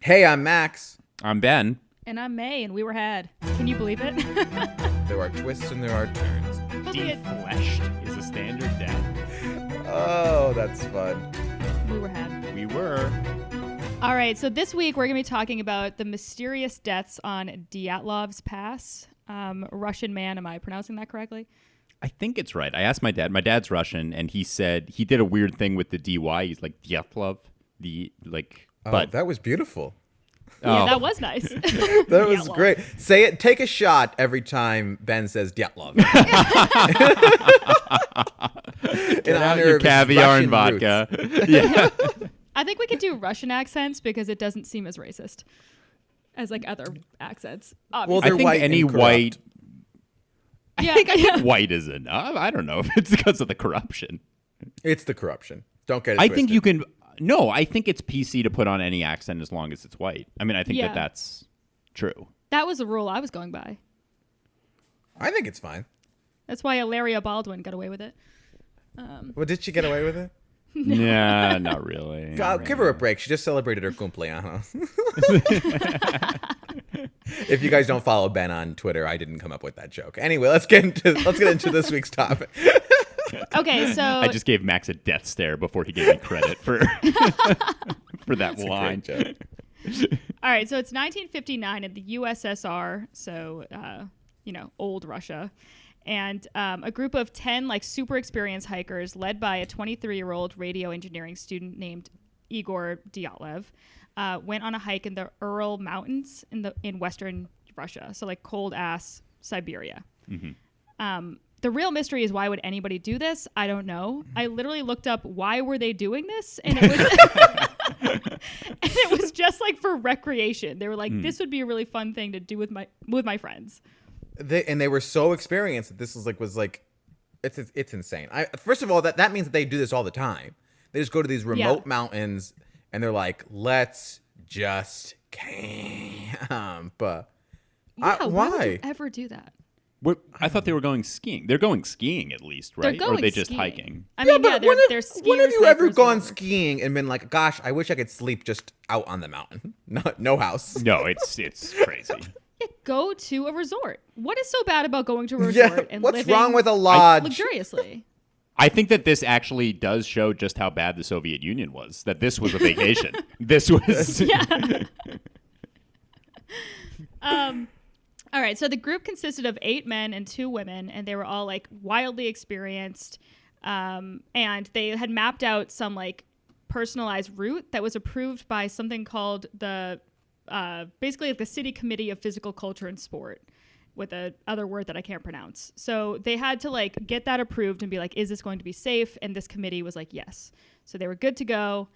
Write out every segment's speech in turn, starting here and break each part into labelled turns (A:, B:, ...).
A: Hey, I'm Max.
B: I'm Ben.
C: And I'm May, and we were had. Can you believe it?
A: There are twists and there are turns.
B: Defleshed is a standard death.
A: Oh, that's fun.
C: We were had.
B: We were.
C: All right, so this week we're going to be talking about the mysterious deaths on Dyatlov's Pass. Russian man, am I pronouncing that correctly?
B: I think it's right. I asked my dad. My dad's Russian, and he said he did a weird thing with the DY. He's like, Dyatlov.
A: But that was beautiful.
C: Yeah, that was nice.
A: That was great. Say it. Take a shot every time Ben says Dyatlov.
B: In honor of caviar and vodka. Yeah.
C: I think we could do Russian accents because it doesn't seem as racist as like other accents.
A: Well,
B: I
A: they're
B: think
A: white
B: any
A: and corrupt.
B: white.
C: Yeah,
B: I think white is enough. I don't know if it's because of the corruption.
A: It's the corruption. Don't get it
B: I
A: twisted.
B: think you can. No, I think it's PC to put on any accent as long as it's white. I mean, I think that's true.
C: That was the rule I was going by.
A: I think it's fine.
C: That's why Ilaria Baldwin got away with it.
A: Well, did she get away with it?
B: Nah, not really.
A: God, give her a break. She just celebrated her cumpleaños. If you guys don't follow Ben on Twitter, I didn't come up with that joke. Anyway, let's get into this week's topic.
C: Okay, so
B: I just gave Max a death stare before he gave me credit for for that line.
A: Joke.
C: all right, so it's 1959 in the USSR, so old Russia, and a group of 10 like super experienced hikers led by a 23-year-old radio engineering student named Igor Dyatlov went on a hike in the Ural Mountains in western Russia, so like cold ass Siberia. Mm-hmm. The real mystery is, why would anybody do this? I don't know. I literally looked up why were they doing this, and it was just like for recreation. They were like, this would be a really fun thing to do with my friends.
A: They were so experienced that this was it's insane. First of all, that means that they do this all the time. They just go to these remote mountains and they're like, let's just camp.
C: Why would you ever do that?
B: I thought they were going skiing. They're going skiing at least, right?
C: They're going
B: or are they just
C: skiing.
B: hiking?
C: I mean, they're skiers.
A: When have you ever
C: hikers,
A: gone
C: whatever.
A: skiing and been like, gosh, I wish I could sleep just out on the mountain? No house.
B: No, it's crazy.
C: Yeah, go to a resort. What is so bad about going to a resort and
A: what's
C: living
A: wrong with a lodge?
C: luxuriously?
B: I think that this actually does show just how bad the Soviet Union was. That this was a vacation. This was.
C: Yeah. All right, so the group consisted of 8 men and 2 women, and they were all like wildly experienced, and they had mapped out some like personalized route that was approved by something called the basically like the City Committee of Physical Culture and Sport, with a other word that I can't pronounce. So they had to like get that approved and be like, is this going to be safe? And this committee was like, yes. So they were good to go,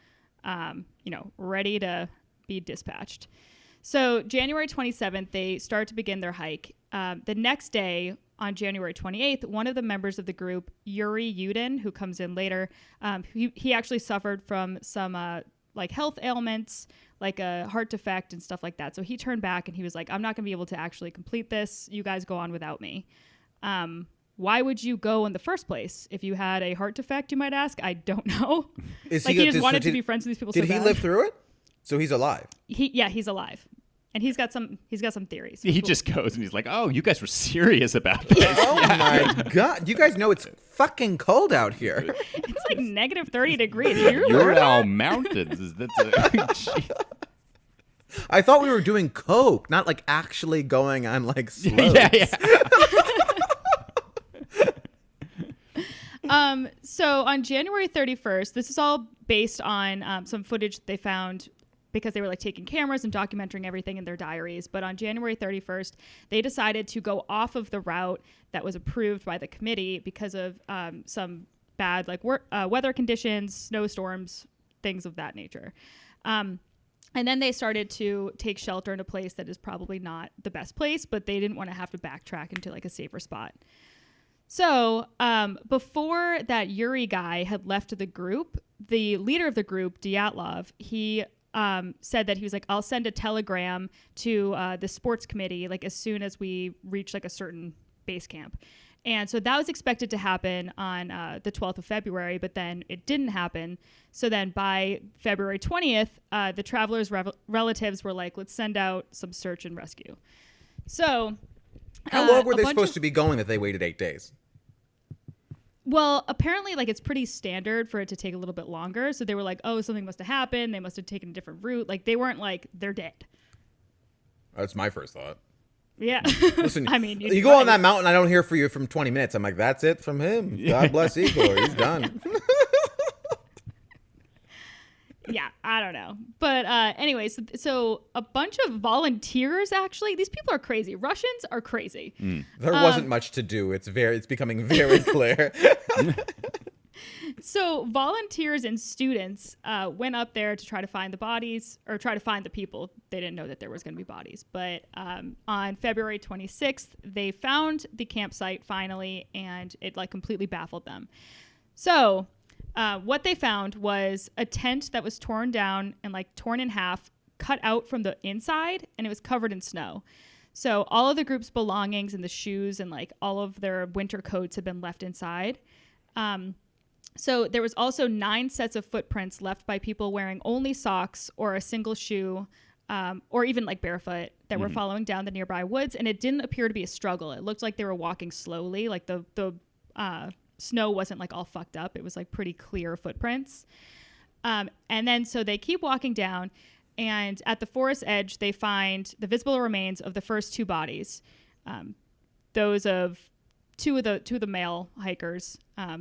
C: ready to be dispatched. So January 27th, they start to begin their hike. The next day, on January 28th, one of the members of the group, Yuri Yudin, who comes in later, he actually suffered from some like health ailments, like a heart defect and stuff like that. So he turned back and he was like, I'm not going to be able to actually complete this. You guys go on without me. Why would you go in the first place? If you had a heart defect, you might ask. I don't know. He just wanted to be friends with these people so bad.
A: Did he live through it? So he's alive.
C: He's alive. And he's got some theories.
B: He just goes and he's like, oh, you guys were serious about this.
A: Oh my God. You guys know it's fucking cold out here.
C: It's like negative 30 degrees.
B: Ural Mountains.
A: I thought we were doing coke, not like actually going on like slopes.
C: So on January 31st, this is all based on some footage they found because they were like taking cameras and documenting everything in their diaries. But on January 31st, they decided to go off of the route that was approved by the committee because of some bad like weather conditions, snowstorms, things of that nature. And then they started to take shelter in a place that is probably not the best place, but they didn't want to have to backtrack into like a safer spot. So before that Yuri guy had left the group, the leader of the group, Dyatlov, he said that he was like, I'll send a telegram to the sports committee like as soon as we reach like a certain base camp. And so that was expected to happen on the 12th of February, but then it didn't happen. So then by February 20th, the travelers' relatives were like, let's send out some search and rescue. So
A: how long were they supposed to be going that they waited 8 days?
C: Well, apparently, like, it's pretty standard for it to take a little bit longer. So they were like, oh, something must have happened. They must have taken a different route. Like, they weren't like, they're dead.
A: That's my first thought.
C: Yeah.
A: Listen,
C: I mean,
A: you go on that mountain, I don't hear from you from 20 minutes. I'm like, that's it from him. God bless Igor. He's done.
C: Yeah, I don't know. But anyways, so a bunch of volunteers, actually, these people are crazy. Russians are crazy.
A: There wasn't much to do. It's becoming very clear.
C: So volunteers and students went up there to try to find the bodies, or try to find the people. They didn't know that there was going to be bodies. But on February 26th, they found the campsite finally, and it like completely baffled them. So what they found was a tent that was torn down and like torn in half, cut out from the inside, and it was covered in snow. So all of the group's belongings and the shoes and like all of their winter coats had been left inside. So there was also 9 sets of footprints left by people wearing only socks or a single shoe, or even like barefoot, that were following down the nearby woods. And it didn't appear to be a struggle. It looked like they were walking slowly. Like the snow wasn't like all fucked up. It was like pretty clear footprints. And then so they keep walking down, and at the forest edge, they find the visible remains of the first 2 bodies. Those of two of the male hikers.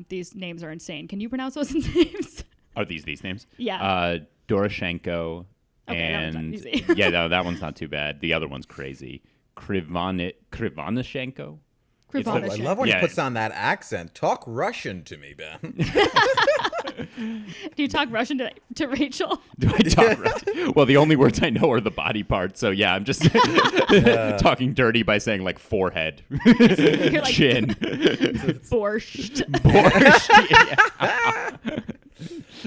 C: These names are insane. Can you pronounce those names?
B: Are these names?
C: Yeah.
B: Doroshenko.
C: Okay,
B: and
C: that one's not easy.
B: yeah, no, that one's not too bad. The other one's crazy. Krivanashenko.
A: I love when he puts on that accent. Talk Russian to me, Ben.
C: Do you talk Russian to Rachel?
B: Do I talk Russian? Well, the only words I know are the body parts. So yeah, I'm just talking dirty by saying like forehead,
C: You're like,
B: chin,
C: borscht.
B: borscht. Yeah.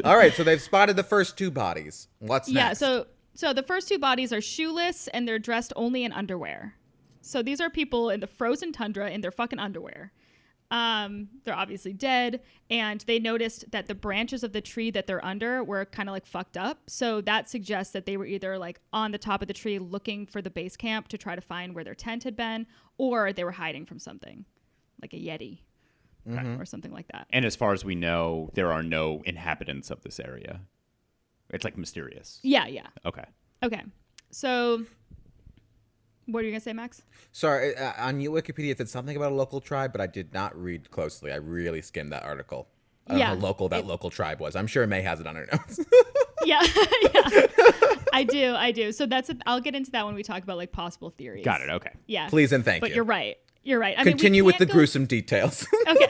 A: All right, so they've spotted the first 2 bodies. What's next?
C: Yeah, so the first 2 bodies are shoeless, and they're dressed only in underwear. So these are people in the frozen tundra in their fucking underwear. They're obviously dead, and they noticed that the branches of the tree that they're under were kind of like fucked up. So that suggests that they were either like on the top of the tree looking for the base camp to try to find where their tent had been, or they were hiding from something, like a Yeti or something like that.
B: And as far as we know, there are no inhabitants of this area. It's like mysterious.
C: Yeah. Okay. So what are you going to say, Max?
A: Sorry, on your Wikipedia it said something about a local tribe, but I did not read closely. I really skimmed that article. I don't know how local that local tribe was. I'm sure May has it on her notes.
C: Yeah. I do. So I'll get into that when we talk about like possible theories.
B: Got it. Okay.
C: Yeah.
A: Please and thank you.
C: But you're right. I
A: Continue
C: mean,
A: with the gruesome details.
C: Okay.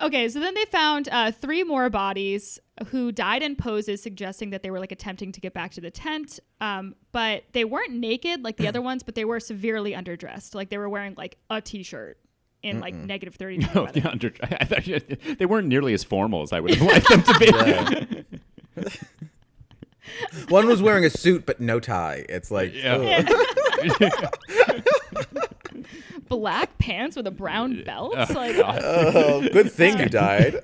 C: Okay, so then they found 3 more bodies who died in poses suggesting that they were like attempting to get back to the tent. But they weren't naked like the other ones, but they were severely underdressed. Like they were wearing like a t-shirt in like negative 30 degrees weather.
B: Yeah, I thought they weren't nearly as formal as I would have liked them to be.
A: One was wearing a suit but no tie. It's like
C: black pants with a brown belt. Like,
A: good thing you died.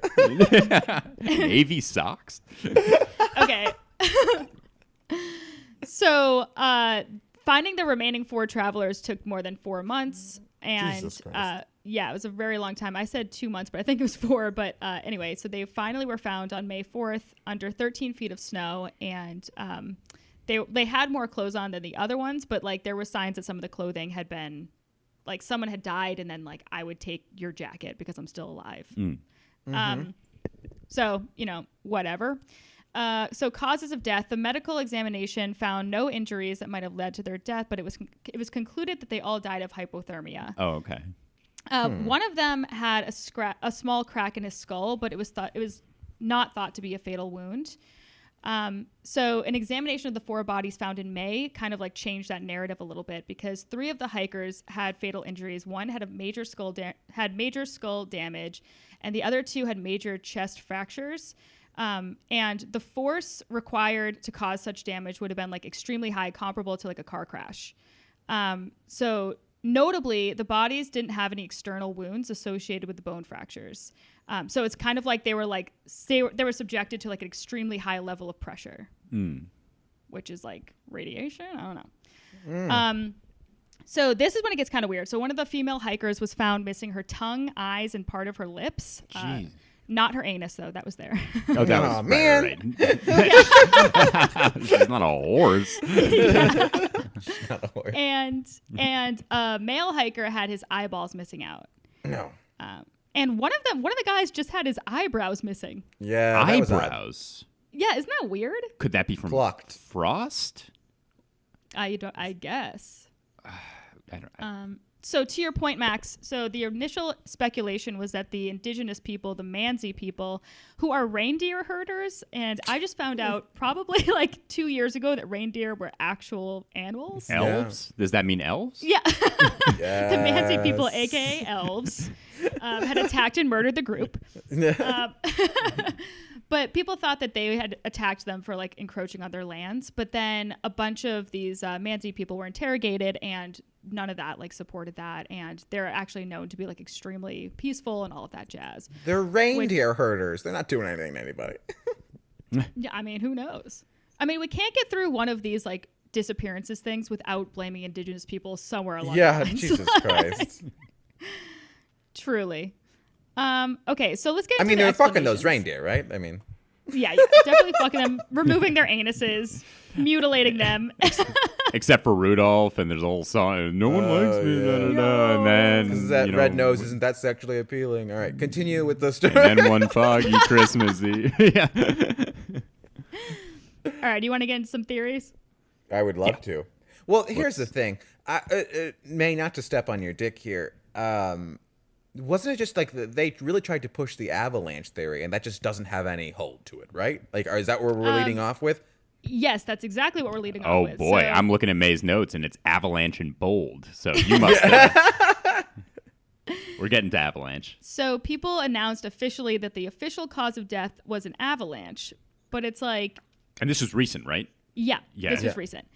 B: Navy socks.
C: Okay. So finding the remaining 4 travelers took more than 4 months, and it was a very long time. I said 2 months, but I think it was 4. But anyway, so they finally were found on May 4th under 13 feet of snow, and they had more clothes on than the other ones, but like there were signs that some of the clothing had been like someone had died, and then like I would take your jacket because I'm still alive. So whatever. So causes of death: the medical examination found no injuries that might have led to their death, but it was concluded that they all died of hypothermia.
B: Oh, okay.
C: One of them had a small crack in his skull, but it was not thought to be a fatal wound. So an examination of the 4 bodies found in May kind of like changed that narrative a little bit, because 3 of the hikers had fatal injuries. One had a major skull damage, and the other 2 had major chest fractures. And the force required to cause such damage would have been like extremely high, comparable to like a car crash. So notably, the bodies didn't have any external wounds associated with the bone fractures. So it's kind of like they were subjected to like an extremely high level of pressure, which is like radiation. I don't know. So this is when it gets kind of weird. So one of the female hikers was found missing her tongue, eyes, and part of her lips. Not her anus, though. That was there.
B: Oh, that was
A: man.
B: right. She's not a horse.
A: Not a horse.
C: And a male hiker had his eyeballs missing out.
A: No.
C: And one of the guys just had his eyebrows missing.
A: Yeah. That was odd.
B: Eyebrows.
C: Yeah, isn't that weird?
B: Could that be from
A: Plucked.
B: frost?
C: I guess.
B: I don't.
C: So to your point, Max, so the initial speculation was that the indigenous people, the Mansi people, who are reindeer herders, and I just found out probably like 2 years ago that reindeer were actual animals.
B: Elves? Does that mean elves?
C: Yeah.
A: Yes.
C: The Mansi people, aka elves, had attacked and murdered the group. But people thought that they had attacked them for like encroaching on their lands. But then a bunch of these Mansi people were interrogated, and none of that like supported that. And they're actually known to be like extremely peaceful and all of that jazz.
A: They're reindeer herders. They're not doing anything to anybody.
C: Yeah, I mean, who knows? I mean, we can't get through one of these like disappearances things without blaming indigenous people somewhere along the lines.
A: Jesus Christ.
C: Truly. Okay, so let's get
A: I
C: into
A: mean,
C: the
A: they're fucking those
C: explanations.
A: reindeer, right? I mean,
C: Yeah, definitely fucking them, removing their anuses, mutilating them.
B: Except for Rudolph, and there's a whole song. No one likes me,
A: yeah.
B: da, da, da, and then
A: this is that
B: you know,
A: red nose isn't that sexually appealing. All right, continue with the story.
B: And then one foggy Christmas Eve. Yeah.
C: All right, do you want to get into some theories?
A: I would love to. Well, here's the thing. May, not to step on your dick here. Wasn't it just like they really tried to push the Avalanche theory, and that just doesn't have any hold to it, right? Like, is that what we're leading off with?
C: Yes, that's exactly what we're leading
B: Oh
C: off with.
B: boy,
C: So-
B: I'm looking at May's notes, and it's Avalanche in bold. So you must. We're getting to Avalanche.
C: So people announced officially that the official cause of death was an avalanche, but it's like,
B: And this was recent, right?
C: yeah,
B: Yeah.
C: this was
B: Yeah.
C: recent.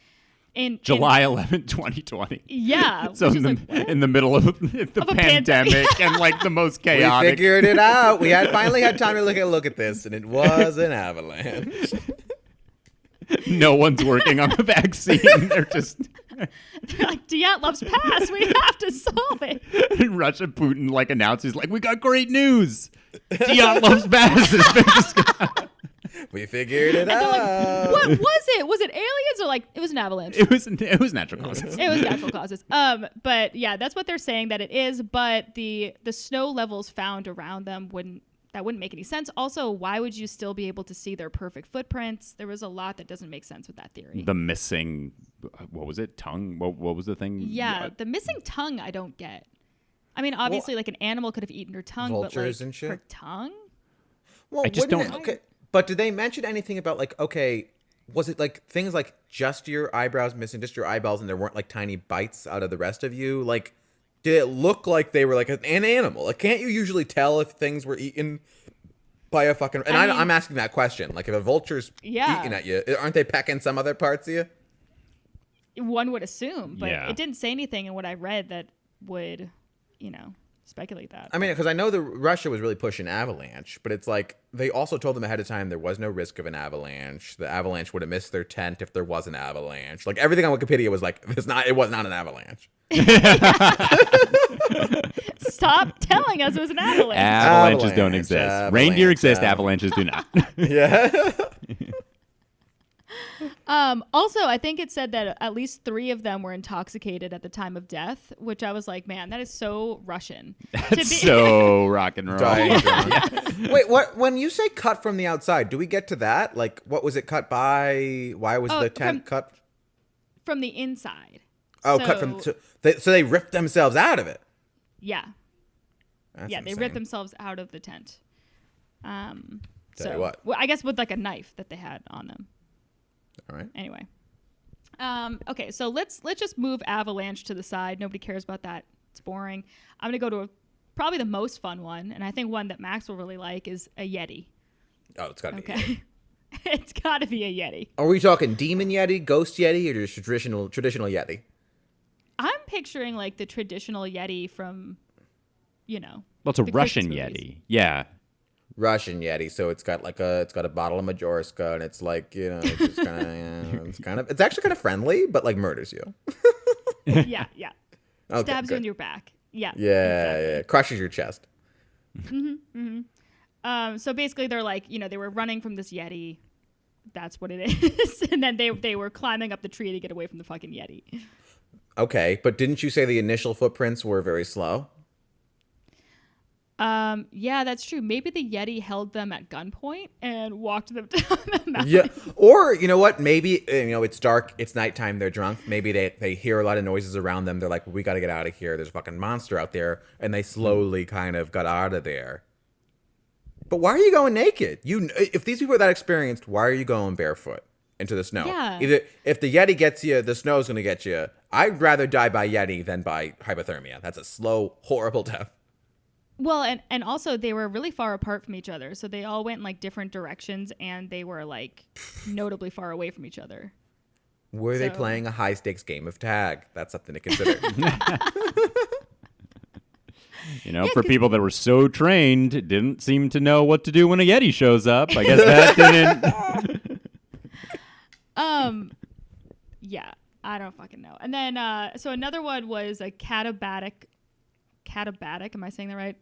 C: In
B: July 11, 2020.
C: Yeah.
B: So
C: which
B: in
C: is
B: the,
C: like,
B: in the middle of the
C: Of a
B: pandemic and like the most
A: We
B: chaotic.
A: figured it out. We had finally had time to look at this, and it was an avalanche.
B: No one's working on the vaccine. They're just
C: they're like, Dyatlov's Pass. We have to solve it.
B: in Russia. Putin like announces like, we got great news. Dyatlov Pass has been discovered.
A: We figured it
C: And they're
A: out.
C: like, what was it? Was it aliens or like it was an avalanche?
B: It was natural causes.
C: It was natural causes. But yeah, that's what they're saying that it is. But the snow levels found around them wouldn't make any sense. Also, why would you still be able to see their perfect footprints? There was a lot that doesn't make sense with that theory.
B: The missing, what was it? Tongue? What was the thing?
C: Yeah, the missing tongue I don't get. I mean, obviously, like an animal could have eaten her tongue,
A: Vultures
C: but like
A: and shit?
C: her tongue.
A: Well,
B: I just
A: wouldn't
B: don't-
A: Okay, but did they mention anything about like, okay, was it like things like just your eyebrows missing, just your eyeballs, and there weren't like tiny bites out of the rest of you? Like, did it look like they were like an animal? Like, can't you usually tell if things were eaten by a fucking? And
C: I mean-
A: I'm asking that question. Like, if a vulture's
C: Yeah.
A: eating at you, aren't they pecking some other parts of you?
C: One would assume, but
B: Yeah.
C: it didn't say anything in what I read that would, speculate that.
A: I mean, because I know Russia was really pushing Avalanche, but it's like they also told them ahead of time there was no risk of an avalanche. The avalanche would have missed their tent if there was an avalanche. Like everything on Wikipedia was like, it was not an avalanche.
C: Stop telling us it was an avalanche.
B: Avalanches don't
A: Avalanche,
B: exist. Reindeer exist. Avalanches do not.
A: Yeah.
C: Also, I think it said that at least 3 of them were intoxicated at the time of death, which I was like, man, that is so Russian.
B: That's so rock and roll.
A: Dying drunk. Wait, what? When you say cut from the outside, do we get to that? Like, what was it cut by? Why was the tent cut?
C: From the inside.
A: Oh,
C: So-
A: cut from. So they ripped themselves out of it.
C: Yeah.
A: That's
C: Yeah, they
A: insane.
C: ripped themselves out of the tent.
A: Tell
C: So,
A: you what.
C: well, I guess with like a knife that they had on them.
A: All right.
C: Anyway. Okay, so let's just move Avalanche to the side. Nobody cares about that. It's boring. I'm gonna go to probably the most fun one, and I think one that Max will really like is a Yeti.
A: Oh, it's got to be.
C: Okay. It's gotta be a Yeti.
A: Are we talking demon Yeti, ghost Yeti, or just traditional Yeti?
C: picturing like the traditional Yeti from,
B: Well, it's a
C: the
B: Russian
C: Christmas
B: Yeti.
C: movies.
B: Yeah.
A: Russian Yeti, so it's got a bottle of Majorska, and it's like, it's kind of it's actually kind of friendly, but like murders you.
C: yeah.
A: Okay,
C: Stabs you
A: good.
C: in your back. Yeah.
A: Yeah, crushes your chest.
C: So basically, they're like, they were running from this Yeti. That's what it is. And then they were climbing up the tree to get away from the fucking Yeti.
A: Okay, but didn't you say the initial footprints were very slow?
C: Yeah, that's true. Maybe the Yeti held them at gunpoint and walked them down the mountain.
A: Yeah, or you know what? Maybe it's dark, it's nighttime, they're drunk. Maybe they hear a lot of noises around them. They're like, we got to get out of here. There's a fucking monster out there, and they slowly kind of got out of there. But why are you going naked? If these people are that experienced, why are you going barefoot into the snow?
C: Yeah.
A: Either if the Yeti gets you, the snow's going to get you. I'd rather die by Yeti than by hypothermia. That's a slow, horrible death.
C: Well, and also they were really far apart from each other. So they all went in like different directions and they were like notably far away from each other.
A: Were they playing a high stakes game of tag? That's something to consider.
B: For people that were so trained, didn't seem to know what to do when a Yeti shows up. I guess that didn't.
C: Yeah, I don't fucking know. And then, so another one was a catabatic, am I saying that right?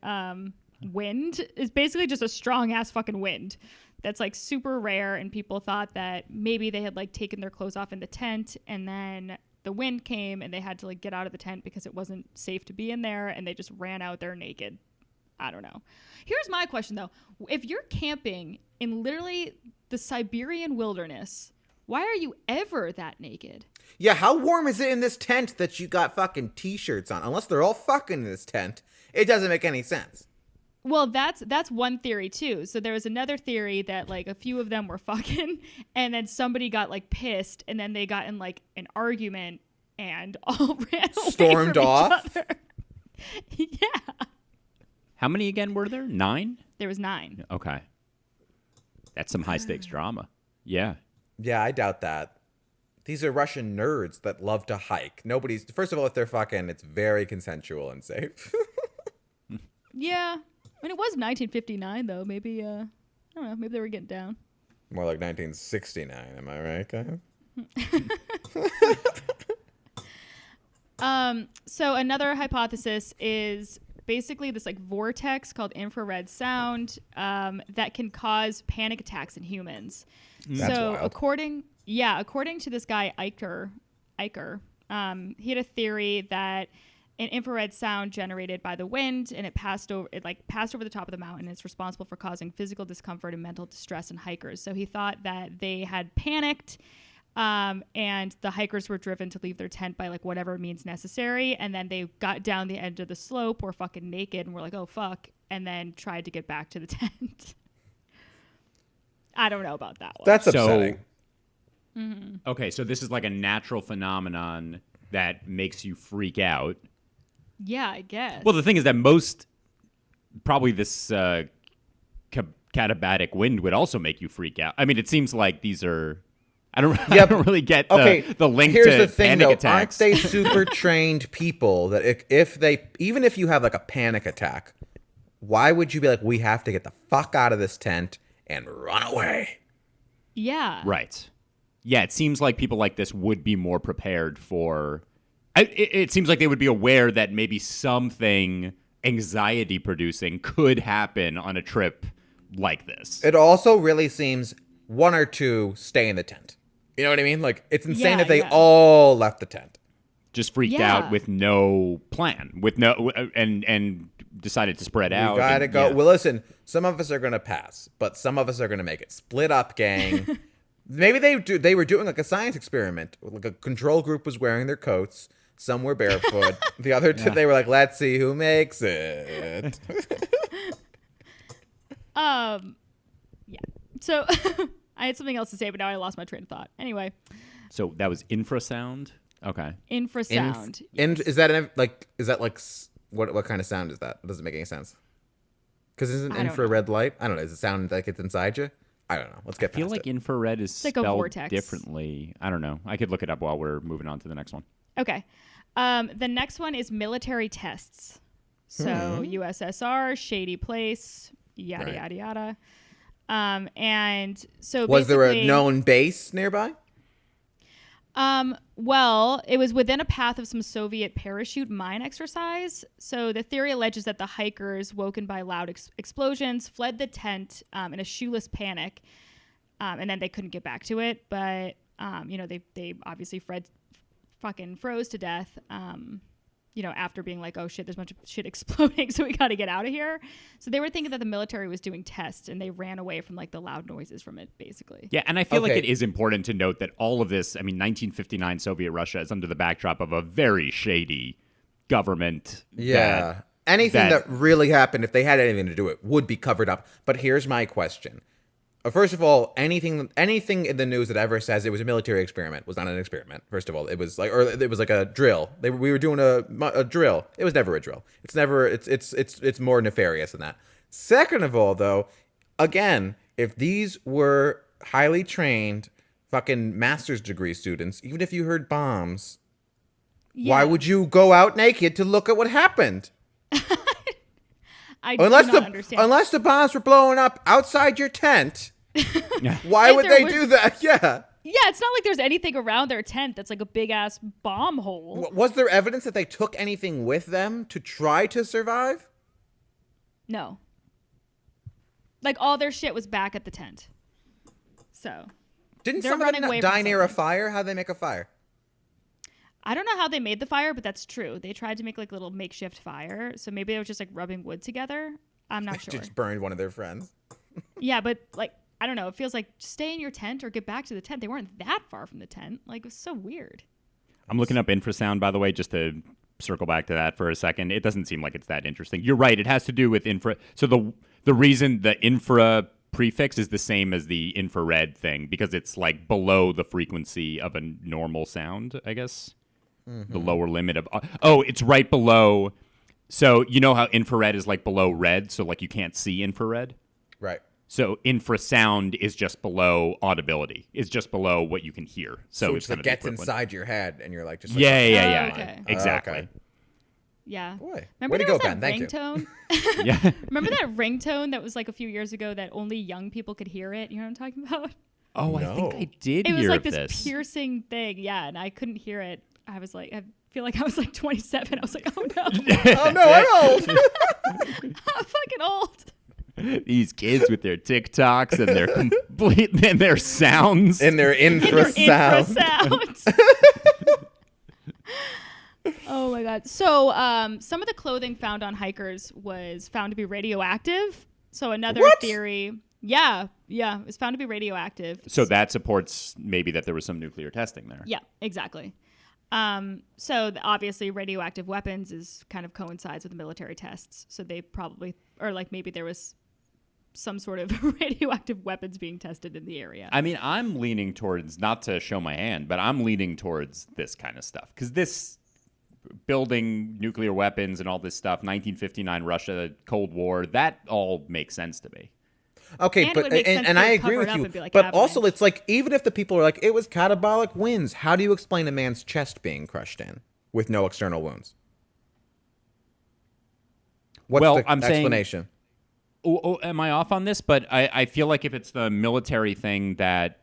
C: Wind is basically just a strong ass fucking wind that's like super rare. And people thought that maybe they had like taken their clothes off in the tent and then the wind came and they had to like get out of the tent because it wasn't safe to be in there. And they just ran out there naked. I don't know. Here's my question though. If you're camping in literally the Siberian wilderness, why are you ever that naked?
A: Yeah, how warm is it in this tent that you got fucking t-shirts on? Unless they're all fucking in this tent, it doesn't make any sense.
C: Well, that's one theory too. So there was another theory that like a few of them were fucking and then somebody got like pissed and then they got in like an argument and all ran away
A: Stormed
C: from
A: off?
C: each other. Yeah.
B: How many again were there? 9?
C: There was 9.
B: Okay. That's some high stakes drama. Yeah.
A: Yeah, I doubt that. These are Russian nerds that love to hike. First of all, if they're fucking, it's very consensual and safe.
C: Yeah. I mean, it was 1959 though. Maybe I don't know. Maybe they were getting down.
A: More like 1969, am I right, guys?
C: So another hypothesis is basically this like vortex called infrared sound that can cause panic attacks in humans.
A: That's
C: so
A: wild.
C: according to this guy Eicher, he had a theory that an infrared sound generated by the wind and it passed over the top of the mountain. It's responsible for causing physical discomfort and mental distress in hikers. So he thought that they had panicked and the hikers were driven to leave their tent by like whatever means necessary. And then they got down the end of the slope, were fucking naked and were like, oh fuck. And then tried to get back to the tent. I don't know about that one.
A: That's upsetting.
B: Okay, so this is like a natural phenomenon that makes you freak out.
C: Yeah, I guess.
B: Well, the thing is that probably this catabatic wind would also make you freak out. I mean, it seems like these are... I don't really get the link
A: here's
B: to
A: the thing,
B: panic
A: though.
B: attacks.
A: Aren't they super trained people that even if you have like a panic attack, why would you be like, we have to get the fuck out of this tent and run away?
C: Yeah.
B: Right. Yeah, it seems like people like this would be more prepared for... It seems like they would be aware that maybe something anxiety-producing could happen on a trip like this.
A: It also really seems one or two stay in the tent. You know what I mean? Like, it's insane if they all left the tent.
B: Just freaked out with no plan, and decided to spread out.
A: We gotta go.
B: Yeah.
A: Well, listen, some of us are gonna pass, but some of us are gonna make it. Split up, gang. Maybe they were doing like a science experiment. Like a control group was wearing their coats. Some were barefoot. The other two, they were like, let's see who makes it.
C: Yeah. So I had something else to say, but now I lost my train of thought. Anyway.
B: So that was infrasound? Okay.
C: Infrasound.
A: Is that what kind of sound is that? It doesn't make any sense. Because isn't infrared light? I don't know. Does it sound like it's inside you? I don't know. Let's get past it.
B: I feel like infrared is
C: like a
B: spelled
C: vortex.
B: differently. I don't know. I could look it up while we're moving on to the next one.
C: Okay. The next one is military tests. So USSR, shady place, yada, yada, yada. And so
A: was there a known base nearby?
C: Well, it was within a path of some Soviet parachute mine exercise. So the theory alleges that the hikers, woken by loud explosions, fled the tent in a shoeless panic, and then they couldn't get back to it. But they obviously froze to death. After being like, oh shit, there's a bunch of shit exploding, so we got to get out of here. So they were thinking that the military was doing tests, and they ran away from like the loud noises from it, basically.
B: Yeah, and I feel like it is important to note that all of this, 1959 Soviet Russia is under the backdrop of a very shady government.
A: Yeah. Anything that really happened, if they had anything to do with it, would be covered up. But here's my question. First of all, anything in the news that ever says it was a military experiment was not an experiment. First of all, it was like a drill. We were doing a drill. It was never a drill. It's more nefarious than that. Second of all, though, again, if these were highly trained fucking master's degree students, even if you heard bombs, why would you go out naked to look at what happened?
C: I do not understand.
A: Unless the bombs were blowing up outside your tent, why would they do that? Yeah.
C: Yeah, it's not like there's anything around their tent that's like a big ass bomb hole.
A: Was there evidence that they took anything with them to try to survive?
C: No. Like all their shit was back at the tent. So.
A: Didn't somebody die near a fire? How'd they make a fire?
C: I don't know how they made the fire, but that's true. They tried to make like little makeshift fire. So maybe they were just like rubbing wood together. I'm not sure.
A: Just burned one of their friends.
C: Yeah, but like, I don't know. It feels like stay in your tent or get back to the tent. They weren't that far from the tent. Like, it was so weird.
B: I'm looking up infrasound, by the way, just to circle back to that for a second. It doesn't seem like it's that interesting. You're right. It has to do with infra. So the reason the infra prefix is the same as the infrared thing, because it's like below the frequency of a normal sound, I guess. The lower limit of it's right below. So you know how infrared is like below red, so like you can't see infrared,
A: right?
B: So infrasound is just below audibility. It's just below what you can hear. So
A: it's like gets inside your head, and you're like, just
B: like, yeah. Okay. Exactly.
A: Okay.
C: Yeah.
A: Boy,
C: remember
A: way to go, Ben. Thank
C: ringtone?
B: You. Yeah.
C: Remember that ringtone that was like a few years ago that only young people could hear it? You know what I'm talking about?
B: Oh, no. I think I did.
C: It was
B: hear
C: like
B: this
C: this piercing thing, yeah, and I couldn't hear it. I was like, I feel like I was like 27. I was like, oh no.
A: Oh no, I'm old.
C: I'm fucking old.
B: These kids with their TikToks and their complete and their sounds
A: and their infrasound.
C: Oh my god. So some of the clothing found on hikers was found to be radioactive. So another theory. Yeah, it was found to be radioactive.
B: So that supports maybe that there was some nuclear testing there.
C: Yeah, exactly. So obviously radioactive weapons is kind of coincides with the military tests. So they probably, or like maybe there was some sort of radioactive weapons being tested in the area.
B: I mean, I'm leaning towards, not to show my hand, but I'm leaning towards this kind of stuff. Because this building nuclear weapons and all this stuff, 1959 Russia, Cold War, that all makes sense to me.
A: Okay, and I agree with you. Like but also, it's like, even if the people are like, it was catabolic winds, how do you explain a man's chest being crushed in with no external wounds? What's the explanation?
B: Am I off on this? But I feel like if it's the military thing that...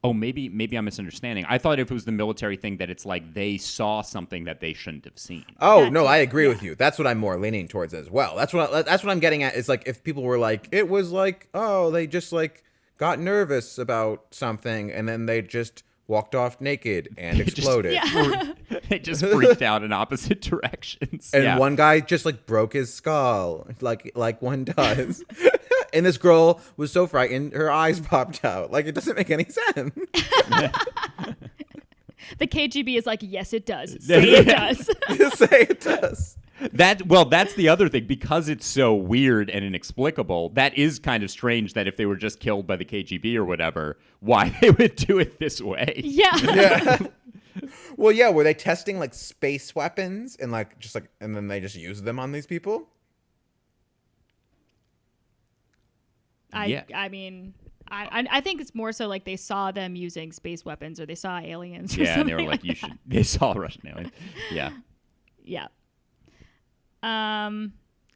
B: Oh, maybe I'm misunderstanding. I thought if it was the military thing that it's like they saw something that they shouldn't have seen.
A: Oh, no, I agree with you. That's what I'm more leaning towards as well. That's what I'm getting at. Is like if people were like, it was like, oh, they just like got nervous about something and then they just walked off naked and exploded.
B: They just freaked out in opposite directions.
A: And one guy just like broke his skull, like one does. And this girl was so frightened, her eyes popped out. Like, it doesn't make any sense.
C: The KGB is like, yes, it does. Say it does.
A: Say it does.
B: That's the other thing. Because it's so weird and inexplicable, that is kind of strange that if they were just killed by the KGB or whatever, why they would do it this way.
C: Yeah.
A: Well, yeah, were they testing, like, space weapons and, like, just like, and then they just used them on these people?
C: I mean, I think it's more so like they saw them using space weapons or they saw aliens. Or
B: Yeah, and they were
C: something
B: like, "You should." They saw Russian aliens. Yeah.
C: Yeah.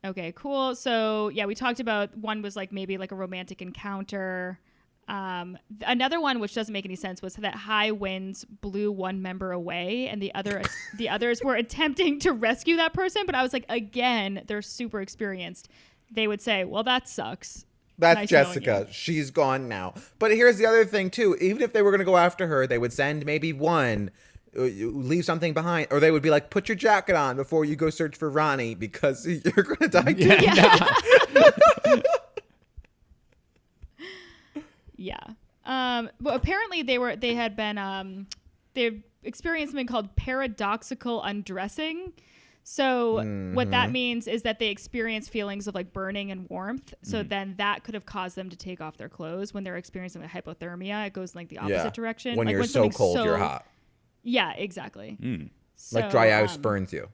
C: Okay, cool. So yeah, we talked about one was like maybe like a romantic encounter. Another one which doesn't make any sense was that high winds blew one member away and the others were attempting to rescue that person. But I was like, again, they're super experienced. They would say, well, that sucks.
A: That's
C: Nice
A: Jessica. She's gone now. But here's the other thing, too. Even if they were going to go after her, they would send maybe one, leave something behind. Or they would be like, put your jacket on before you go search for Ronnie because you're going to die too.
C: Yeah. But apparently they had been they've experienced something called paradoxical undressing. So what that means is that they experience feelings of like burning and warmth. So then that could have caused them to take off their clothes when they're experiencing like hypothermia. It goes in like the opposite direction.
A: When
C: like,
A: you're so cold, you're hot.
C: Yeah, exactly. So,
A: Like dry ice burns you.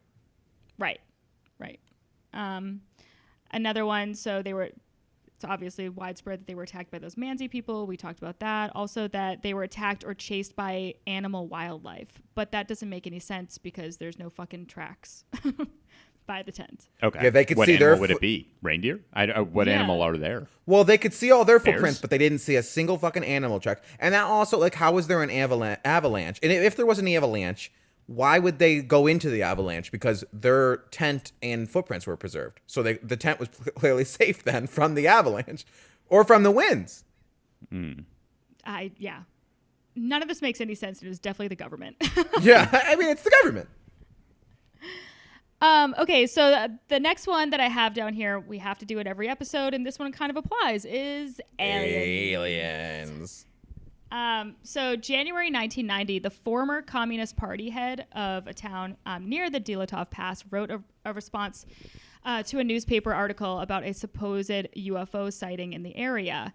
C: Right. Another one. So it's obviously widespread that they were attacked by those Mansi people. We talked about that. Also that they were attacked or chased by animal wildlife. But that doesn't make any sense because there's no fucking tracks by the tent.
B: Okay.
A: Yeah, they could
B: what
A: see
B: animal
A: their
B: would it be? Reindeer? What animal are there?
A: Well, they could see all their
B: Bears?
A: footprints, but they didn't see a single fucking animal track. And that also, like, how was there an avalanche? And if there was an avalanche, why would they go into the avalanche? Because their tent and footprints were preserved. So the tent was clearly safe then from the avalanche or from the winds.
C: Yeah. None of this makes any sense. It was definitely the government.
A: Yeah, I mean, it's the government.
C: Okay, so the next one that I have down here, we have to do it every episode, and this one kind of applies, is aliens. So January 1990, the former Communist Party head of a town near the Dyatlov Pass wrote a response to a newspaper article about a supposed UFO sighting in the area.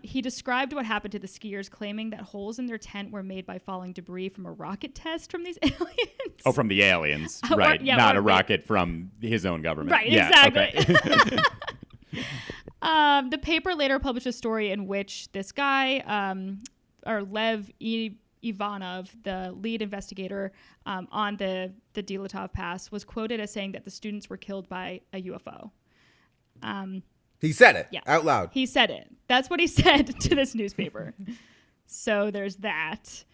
C: He described what happened to the skiers, claiming that holes in their tent were made by falling debris from a rocket test from these aliens.
B: Oh, from the aliens, right? Not a rocket from his own government.
C: Right,
B: yeah,
C: exactly.
B: Okay.
C: The paper later published a story in which this guy, or Lev Ivanov, the lead investigator on the Dyatlov Pass, was quoted as saying that the students were killed by a UFO.
A: He said it out loud.
C: He said it. That's what he said to this newspaper. So there's that.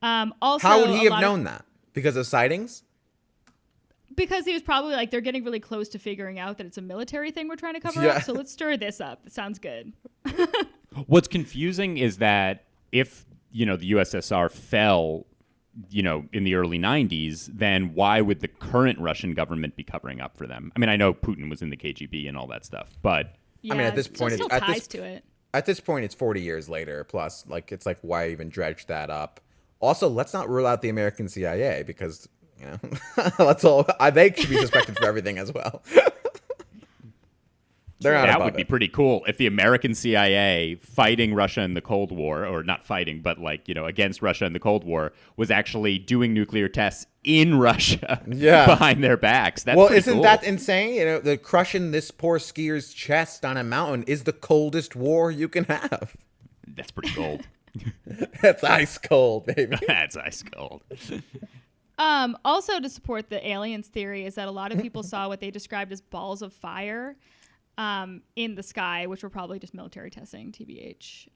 C: Also,
A: how would he have known that? Because of sightings?
C: Because he was probably like, they're getting really close to figuring out that it's a military thing we're trying to cover up. So let's stir this up. It sounds good.
B: What's confusing is that if, the USSR fell, in the early 90s, then why would the current Russian government be covering up for them? I mean, I know Putin was in the KGB and all that stuff, but...
C: Yeah,
A: I mean, at this point...
C: Still ties to it.
A: At this point, it's 40 years later, plus, it's like, why even dredge that up? Also, let's not rule out the American CIA, because, let's all... they should be suspected for everything as well.
B: That would be pretty cool if the American CIA fighting Russia in the Cold War, or not fighting, but against Russia in the Cold War, was actually doing nuclear tests in Russia behind their backs. That's
A: isn't
B: cool.
A: that insane? The crushing this poor skier's chest on a mountain is the coldest war you can have.
B: That's pretty cold.
A: That's ice cold, baby.
B: That's ice cold.
C: Also, to support the aliens theory is that a lot of people saw what they described as balls of fire in the sky, which were probably just military testing, TBH.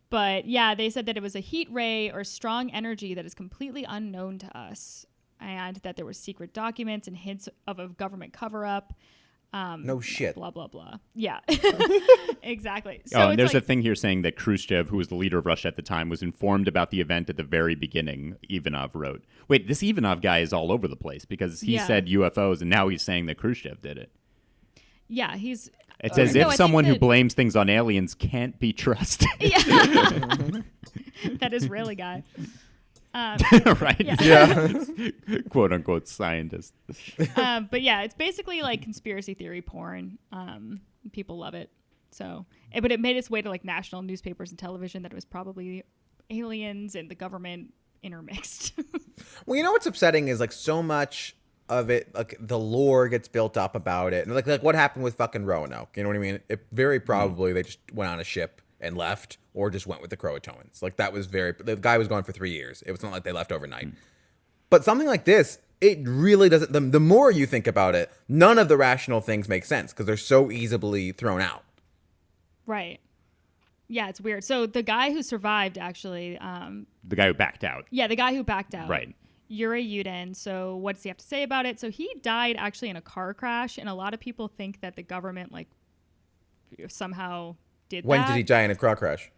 C: But yeah, they said that it was a heat ray or strong energy that is completely unknown to us, and that there were secret documents and hints of a government cover-up.
A: No shit.
C: Blah, blah, blah. Yeah, exactly.
B: So and there's a thing here saying that Khrushchev, who was the leader of Russia at the time, was informed about the event at the very beginning, Ivanov wrote. Wait, this Ivanov guy is all over the place because he said UFOs, and now he's saying that Khrushchev did it.
C: Yeah, he's...
B: It's as if someone who blames things on aliens can't be trusted.
C: Yeah. That Israeli guy.
B: Right?
A: Yeah.
B: Quote unquote scientist.
C: But yeah, it's basically like conspiracy theory porn. People love it. So, but it made its way to like national newspapers and television that it was probably aliens and the government intermixed.
A: Well, what's upsetting is like so much of it, like the lore gets built up about it, and like what happened with fucking Roanoke. You know what I mean? It very probably they just went on a ship and left, or just went with the Croatoans. Like that was the guy was gone for 3 years. It was not like they left overnight. But something like this, it really doesn't. The more you think about it, none of the rational things make sense because they're so easily thrown out.
C: Right. Yeah, it's weird. So the guy who survived, actually,
B: The guy who backed out.
C: yeah, the guy who backed out,
B: Right.
C: Yuri Yudin. So what does he have to say about it? So he died actually in a car crash, and a lot of people think that the government like somehow did
A: When
C: that.
A: did he die in a car crash?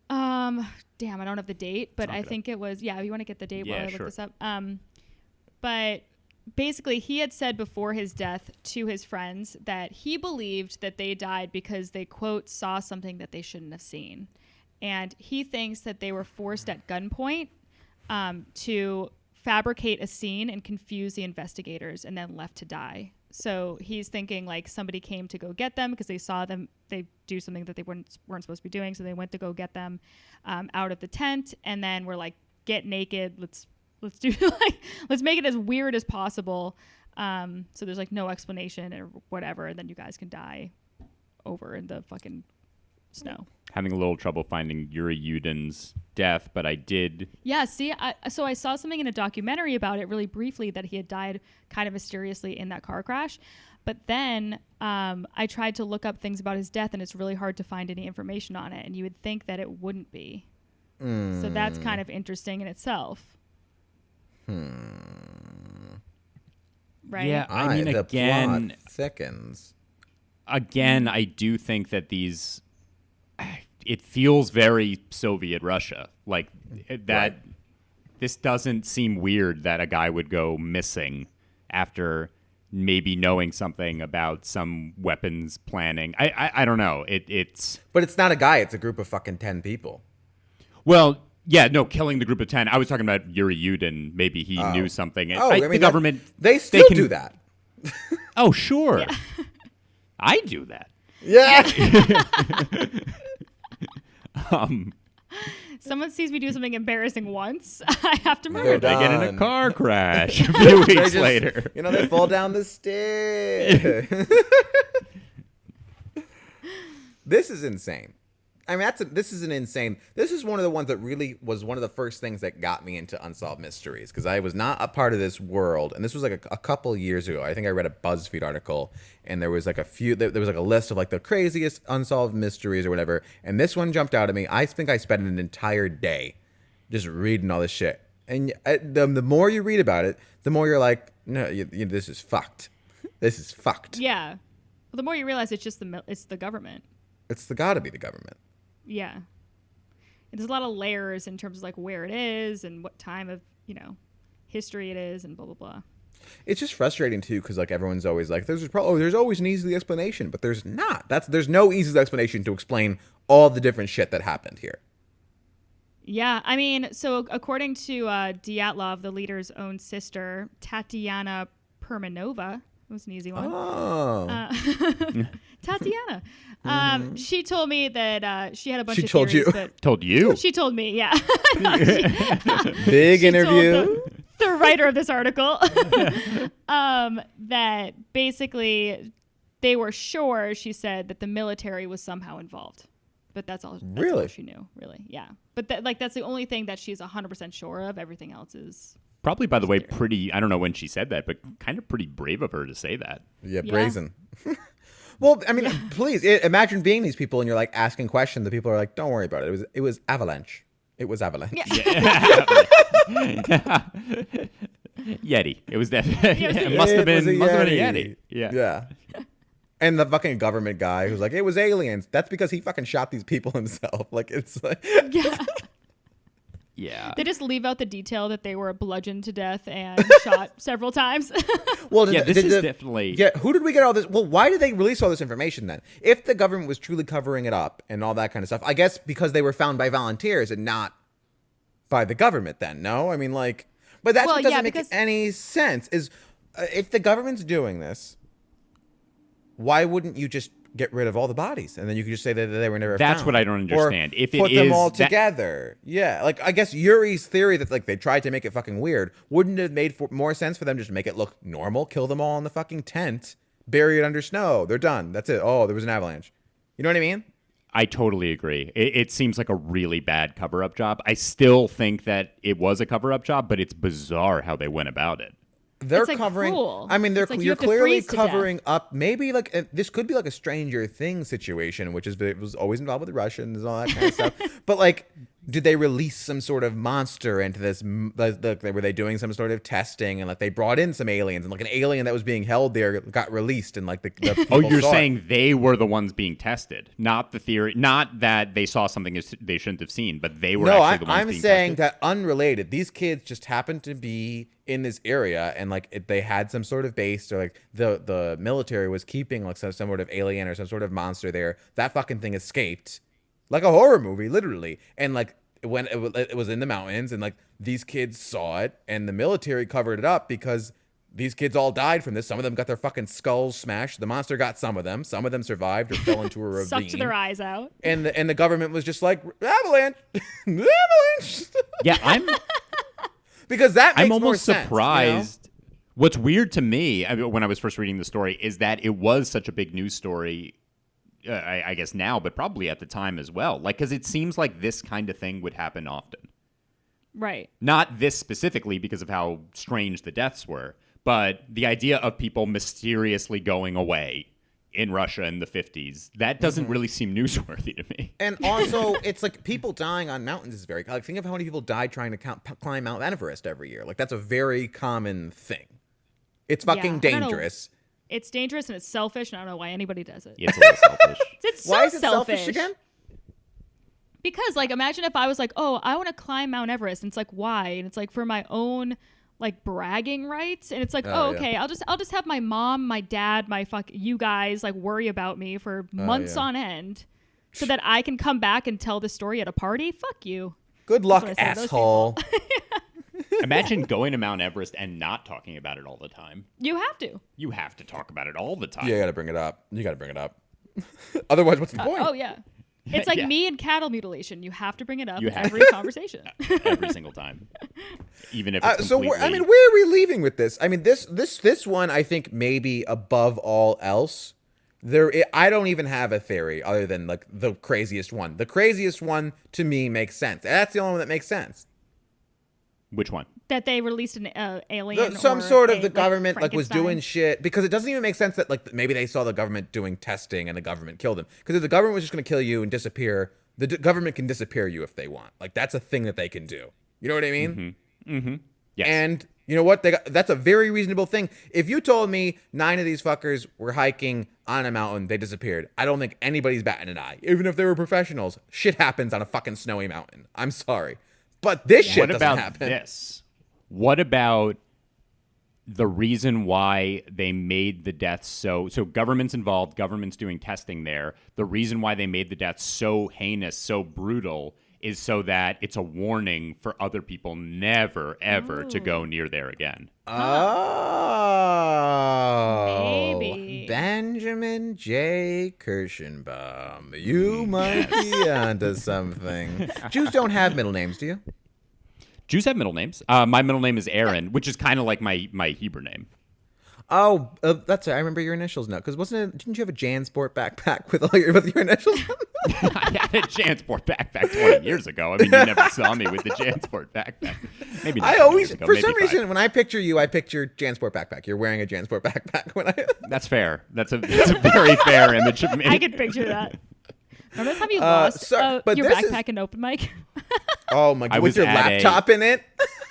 C: Damn, I don't have the date, but I think it was, yeah, if you want to get the date while I look this up. But basically he had said before his death to his friends that he believed that they died because they, quote, saw something that they shouldn't have seen. And he thinks that they were forced at gunpoint to fabricate a scene and confuse the investigators and then left to die. So he's thinking like somebody came to go get them because they saw them, they do something that they weren't supposed to be doing. So they went to go get them out of the tent, and then we're like, get naked. Let's do like, let's make it as weird as possible. So there's like no explanation or whatever. And then you guys can die over in the fucking snow.
B: Having a little trouble finding Yuri Yudin's death, but I did.
C: Yeah, see, so I saw something in a documentary about it really briefly that he had died kind of mysteriously in that car crash. But then I tried to look up things about his death, and it's really hard to find any information on it. And you would think that it wouldn't be. So that's kind of interesting in itself. Right?
B: Yeah, I mean,
A: the
B: again,
A: plot thickens.
B: Again, I do think that these. It feels very Soviet Russia. Like that.
A: Right.
B: This doesn't seem weird that a guy would go missing after maybe knowing something about some weapons planning. I don't know. It's.
A: But it's not a guy. It's a group of fucking 10 people.
B: Well, yeah, no, killing the group of 10. I was talking about Yuri Yudin. Maybe he knew something.
A: I mean,
B: the government.
A: They still
B: can
A: do that.
B: Oh, sure. Yeah. I do that.
A: Yeah.
C: Someone sees me do something embarrassing once, I have to murder
B: They
C: them.
B: get in a car crash a few weeks later.
A: You know, they fall down the stairs. This is insane. I mean, this is one of the ones that really was one of the first things that got me into Unsolved Mysteries, because I was not a part of this world. And this was like a couple years ago. I think I read a BuzzFeed article, and there was like there was like a list of like the craziest unsolved mysteries or whatever. And this one jumped out at me. I think I spent an entire day just reading all this shit. And the more you read about it, the more you're like, no, this is fucked. This is fucked.
C: Yeah. Well, the more you realize it's just it's the government.
A: It's gotta be the government.
C: Yeah. And there's a lot of layers in terms of like where it is and what time of, history it is and blah, blah, blah.
A: It's just frustrating too, because like everyone's always like, there's always an easy explanation, but there's not. There's no easy explanation to explain all the different shit that happened here.
C: Yeah, I mean, so according to Dyatlov, the leader's own sister, Tatiana Permanova, it was an easy one.
A: Oh.
C: Tatiana. She told me that she had a bunch of
A: told
C: theories.
A: you.
C: But
B: Told you.
C: she told me, yeah.
A: Big
C: She
A: interview.
C: told the writer of this article that basically they were sure, she said, that the military was somehow involved. But that's all
A: Really?
C: she knew, really. Yeah. But that's the only thing that she's 100% sure of. Everything else is...
B: Probably, by the way, pretty, I don't know when she said that, but kind of pretty brave of her to say that.
A: Yeah, brazen. Well, I mean, please imagine being these people and you're like asking questions. The people are like, "Don't worry about it. It was Avalanche. It was Avalanche."
C: Yeah.
B: Yeti. It was definitely.
C: Yeah,
B: It must have been a
A: Yeti.
B: Yeti. Yeah.
A: Yeah. And the fucking government guy who's like, "It was aliens." That's because he fucking shot these people himself. Like it's like.
C: Yeah.
B: Yeah.
C: They just leave out the detail that they were bludgeoned to death and shot several times.
A: Well,
B: Yeah, this is definitely.
A: Yeah, who did we get all this? Well, why did they release all this information then? If the government was truly covering it up and all that kind of stuff, I guess because they were found by volunteers and not by the government then, no? I mean, like, but that's what doesn't make any sense, is if the government's doing this, why wouldn't you just get rid of all the bodies, and then you could just say that they were never
B: That's
A: found.
B: what I don't understand.
A: Or
B: if it
A: put them
B: is
A: all
B: that-
A: together. Yeah, like I guess Yuri's theory that like they tried to make it fucking weird wouldn't it have made more sense for them just to make it look normal, kill them all in the fucking tent, bury it under snow. They're done. That's it. Oh, there was an avalanche. You know what I mean?
B: I totally agree. It seems like a really bad cover-up job. I still think that it was a cover-up job, but it's bizarre how they went about it.
A: They're
C: It's, like,
A: covering.
C: cruel.
A: I mean,
C: It's like you
A: you're
C: have to
A: clearly
C: freeze to death.
A: covering up. Maybe like this could be like a Stranger Things situation, which is it was always involved with the Russians and all that kind of stuff. But like, did they release some sort of monster into this? Were they doing some sort of testing and like they brought in some aliens and like an alien that was being held there got released and like the
B: Oh,
A: people
B: you're
A: saw it.
B: saying they were the ones being tested, not the theory, not that they saw something they shouldn't have seen, but they were
A: No,
B: actually the ones
A: I'm
B: being
A: saying
B: tested.
A: that unrelated. These kids just happened to be in this area, and like they had some sort of base, or like the military was keeping like some sort of alien or some sort of monster there. That fucking thing escaped, like a horror movie, literally. And like when it was in the mountains, and like these kids saw it, and the military covered it up because these kids all died from this. Some of them got their fucking skulls smashed. The monster got some of them. Some of them survived or fell into a ravine.
C: Sucked their eyes out.
A: And the government was just like, avalanche, avalanche.
B: Yeah,
A: Because that makes
B: I'm
A: more
B: almost
A: sense,
B: surprised. What's weird to me when I was first reading the story is that it was such a big news story. I guess now, but probably at the time as well. Like, because it seems like this kind of thing would happen often.
C: Right.
B: Not this specifically because of how strange the deaths were, but the idea of people mysteriously going away in Russia in the 50s, that doesn't really seem newsworthy to me.
A: And also, it's like people dying on mountains is very like think of how many people die trying to climb Mount Everest every year. Like that's a very common thing. It's fucking
C: Yeah, I don't know.
A: dangerous.
C: It's dangerous and it's selfish, and I don't know why anybody does it.
B: Yeah, it's a little selfish.
C: It's so
A: Why is it
C: selfish.
A: selfish again?
C: Because, like, imagine if I was like, oh, I want to climb Mount Everest. And it's like, why? And it's like for my own, like, bragging rights. And it's like,
A: Oh,
C: okay,
A: yeah.
C: I'll just have my mom, my dad, you guys, like, worry about me for months
A: yeah.
C: on end so that I can come back and tell the story at a party. Fuck you.
A: Good luck,
C: what I say to those
A: asshole.
B: Imagine going to Mount Everest and not talking about it all the time.
C: You have to.
B: You have to talk about it all the time.
A: You gotta bring it up. You gotta bring it up. Otherwise, what's the point?
C: Oh, yeah. It's like
B: Yeah.
C: me and cattle mutilation. You have to bring it up
B: You
C: in
B: have
C: every conversation.
B: Every single time. Even if it's
A: So
B: completely...
A: where are we leaving with this? I mean, this one, I think maybe above all else, I don't even have a theory other than like the craziest one. The craziest one to me makes sense. That's the only one that makes sense.
B: Which one?
C: That they released an alien
A: Some
C: or
A: sort of
C: a,
A: the government like was
C: Frankenstein.
A: doing shit because it doesn't even make sense that like maybe they saw the government doing testing and the government killed them. Because if the government was just going to kill you and disappear, the government can disappear you if they want. Like that's a thing that they can do. You know what I mean?
B: Yes.
A: And you know what? That's a very reasonable thing. If you told me 9 of these fuckers were hiking on a mountain, they disappeared, I don't think anybody's batting an eye. Even if they were professionals, shit happens on a fucking snowy mountain. I'm sorry. But this shit
B: What
A: doesn't
B: about
A: happen.
B: this? What about the reason why they made the deaths so government's involved, government's doing testing there. The reason why they made the deaths so heinous, so brutal is so that it's a warning for other people never, ever to go near there again.
A: Oh,
C: Maybe.
A: Benjamin J. Kirschenbaum. You might be onto something. Jews don't have middle names, do you?
B: Jews have middle names. My middle name is Aaron, which is kind of like my Hebrew name.
A: Oh, that's it. I remember your initials now. Because didn't you have a JanSport backpack with your initials?
B: I had a JanSport backpack 20 years ago. I mean, you never saw me with the JanSport backpack. Maybe not
A: I
B: 20
A: always,
B: years ago,
A: for
B: maybe
A: some
B: 5.
A: reason, when I picture you, I picture JanSport backpack. You're wearing a JanSport backpack when I.
B: That's fair. That's a very fair image of me.
C: I could picture that. Remember the time you lost
A: but
C: your
A: this is-
C: backpack in open mic?
A: Oh my god!
B: I
A: With
B: was
A: your
B: at
A: laptop in it.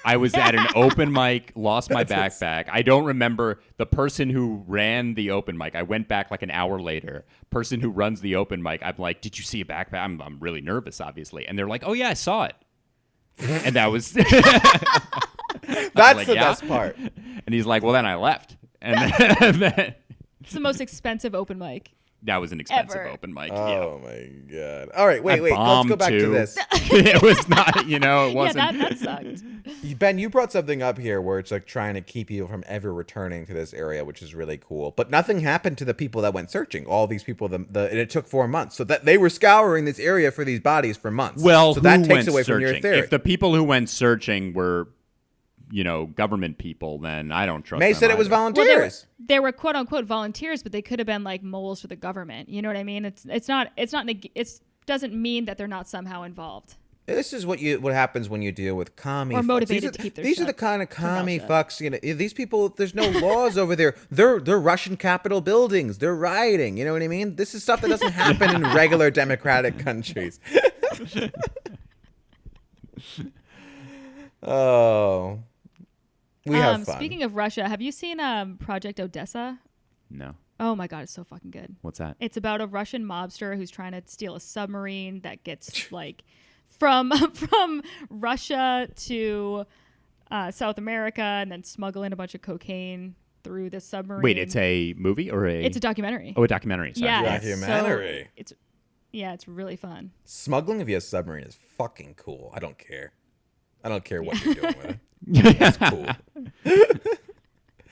B: I was at an open mic, lost my backpack. I don't remember the person who ran the open mic. I went back like an hour later. Person who runs the open mic, I'm like, did you see a backpack? I'm really nervous, obviously. And they're like, oh, yeah, I saw it. And that was...
A: That's
B: like,
A: the
B: "Yeah?"
A: best part.
B: And he's like, well, then I left. And then,
C: It's the most expensive open mic.
B: That was an expensive
C: Ever.
B: open mic.
A: Oh my god! All right, wait.
B: I
A: Let's go
B: bombed
A: back to
B: too.
A: this.
B: It was not, it wasn't.
C: Yeah, that sucked.
A: Ben, you brought something up here where it's like trying to keep people from ever returning to this area, which is really cool. But nothing happened to the people that went searching. All these people, and it took 4 months, so that they were scouring this area for these bodies for months.
B: Well,
A: so
B: who
A: that takes
B: went
A: away
B: searching?
A: from your theory.
B: If the people who went searching were, government people, then I don't trust
A: May
B: them
A: said it was
B: either.
A: volunteers.
C: They were quote unquote volunteers, but they could have been like moles for the government. You know what I mean? It doesn't mean that they're not somehow involved.
A: This is what happens when you deal with commie
C: Or
A: fucks.
C: motivated to keep their
A: These are the
C: shit-
A: kind of
C: their mouth
A: commie
C: shut.
A: fucks. These people. There's no laws over there. They're Russian Capitol buildings. They're rioting. You know what I mean? This is stuff that doesn't happen in regular democratic countries. Oh, we have fun.
C: Speaking of Russia, have you seen Project Odessa?
B: No.
C: Oh my god, it's so fucking good.
B: What's that?
C: It's about a Russian mobster who's trying to steal a submarine that gets like from Russia to South America and then smuggle in a bunch of cocaine through the submarine.
B: Wait, it's a movie or a?
C: It's a documentary.
B: Oh, a documentary. Sorry.
C: Yeah,
A: Documentary.
C: It's really fun.
A: Smuggling via submarine is fucking cool. I don't care. I don't care what you're doing with it. It's cool.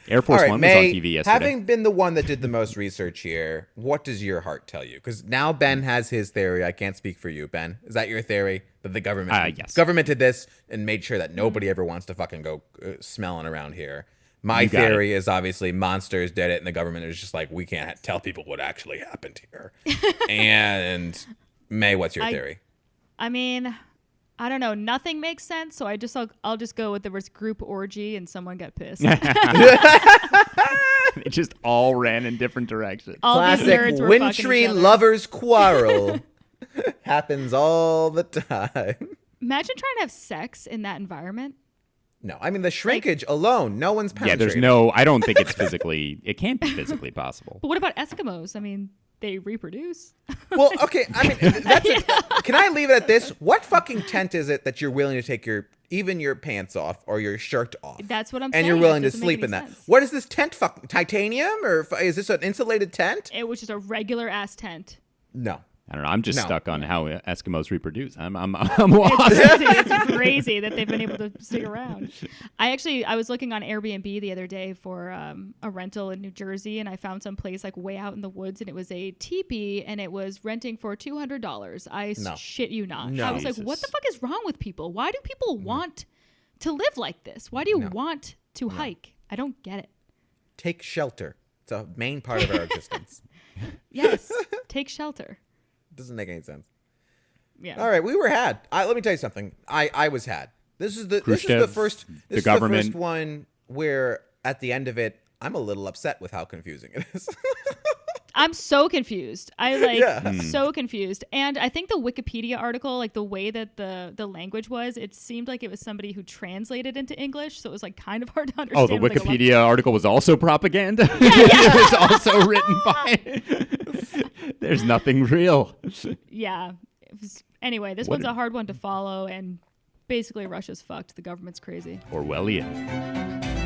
B: Air Force
A: All right,
B: One
A: May,
B: was on TV yesterday.
A: having been the one that did the most research here, what does your heart tell you? Because now Ben has his theory. I can't speak for you, Ben. Is that your theory? That the government
B: Yes.
A: government did this and made sure that nobody ever wants to fucking go smelling around here. My
B: You got
A: theory is obviously monsters did it, and the government is just like, we can't tell people what actually happened here. And May, what's your theory?
C: I mean, I don't know. Nothing makes sense, so I'll just go with there was group orgy and someone got pissed.
B: It just all ran in different directions.
C: All these
A: Classic
C: nerds were fucking each
A: wintry
C: other.
A: lovers quarrel. Happens all the time.
C: Imagine trying to have sex in that environment.
A: No, I mean the shrinkage alone. No one's
B: Yeah,
A: penetrating.
B: I don't think it's physically, it can't be physically possible.
C: But what about Eskimos? I mean, they reproduce.
A: Well, okay. I mean, can I leave it at this? What fucking tent is it that you're willing to take even your pants off or your shirt off?
C: That's what I'm
A: and
C: saying.
A: you're
C: It
A: willing to
C: doesn't make
A: sleep
C: any
A: in that.
C: sense.
A: What is this tent? Titanium or is this an insulated tent?
C: It was just a regular ass tent.
A: No.
B: I don't know. I'm just
A: No.
B: stuck on how Eskimos reproduce. I'm
C: It's
B: lost.
C: crazy. It's crazy that they've been able to stick around. I was looking on Airbnb the other day for a rental in New Jersey, and I found some place like way out in the woods, and it was a teepee, and it was renting for $200. I
A: No.
C: shit you not.
A: No.
C: I was like,
B: Jesus.
C: what the fuck is wrong with people? Why do people want to live like this? Why do you want to hike? I don't get it.
A: Take shelter. It's a main part of our existence.
C: Yes, take shelter.
A: Doesn't make any sense.
C: Yeah.
A: All right, we were had. Let me tell you something. I was had. This is the
B: Khrushchev,
A: first.
B: the
A: This is
B: government.
A: the first one where at the end of it, I'm a little upset with how confusing it is.
C: I'm so confused. So confused. And I think the Wikipedia article, like the way that the language was, it seemed like it was somebody who translated into English, so it was like kind of hard to understand.
B: Oh, the
C: with, like, a lot-
B: Wikipedia article was also propaganda? It was also written by... There's nothing real.
C: Yeah. Anyway, this
B: What
C: one's
B: an-
C: a hard one to follow, and basically Russia's fucked. The government's crazy.
B: Orwellian.